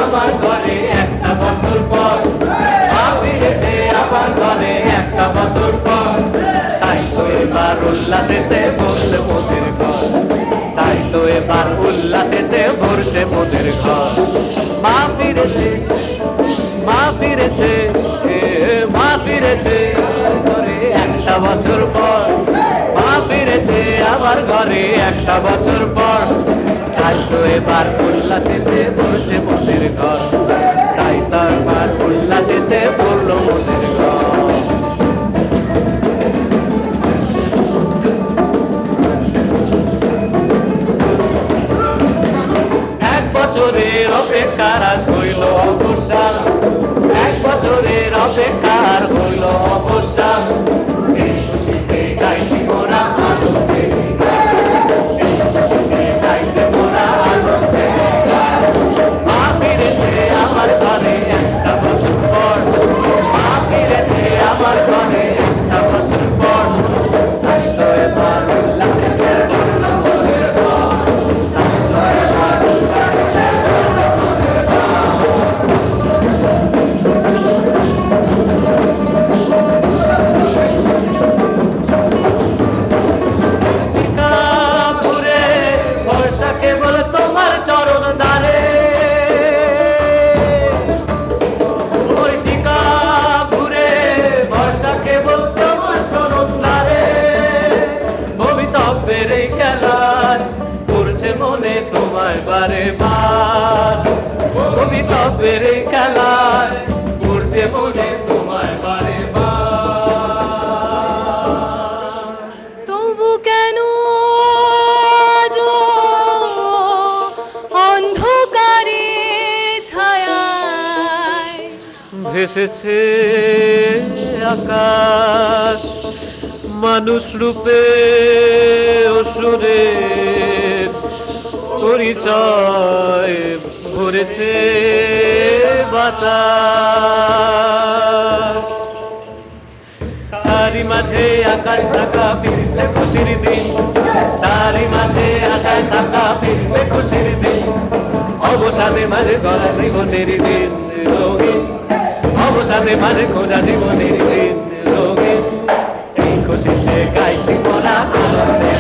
আমার ঘরে একটা বছর পর, মা ফিরেছে আমার ঘরে একটা বছর পর। তাই তো এবার উল্লাসেতে ভরলে মোদের ঘর, তাই তো এবার উল্লাসেতে ভরছে মোদের ঘর। মা ফিরেছে, মা ফিরেছে, মা ফিরেছে ঘরে একটা বছর পর, মা ফিরেছে আমার ঘরে একটা বছর পর। তাই তো এবার উল্লাসেতে ভরছে মোদের ঘর, তাই তো এবার উল্লাসেতে ভরল মোদের ঘর। এক বছরের অপেক্ষার আজ হইল অবসান, এক বছরের অপেক্ষার হইল অবসান। গাইছি মোরা আনন্দে, গাইছে মোরা আনন্দে। মা ফিরেছে আমার ঘরে একটা বছর পর, মা ফিরেছে আমার ঘরে একটা বছর পর। তাই তো এবার উল্লাসেতে ভরল মোদের ঘর, তাই তো এবার উল্লাসেতে ভরল মোদের ঘুরে বর্ষা কেবল তোমার চরণ দ্বারে, ওই চিকা ঘুরে বর্ষা কেবল তোমার চরণ দ্বারে। ভবিতব্যের এই খেলায় করছে মনে তোমায় বারে বার, ভবিতব্যের এই খেলায় করছে মনে তোমায় বারে বার। তবু কেন আজও অন্ধকারে ছায়ায় ভেসেছে আকাশ মানুষ রূপে অসুরের পরিচয় ভরেছে বাতাস। তারি মাঝে আকাশ থাকা ফিরছে খুশির দিন, তারি মাঝে আশায় থাকা ফিরবে খুশির দিন। অবসাদের মাঝে গড়া জীবনের দিন রঙিন, অবসাদের মাঝে খোঁজা জীবনের দিন রঙিন। এই খুশিতে গাইছি মোরা আনন্দে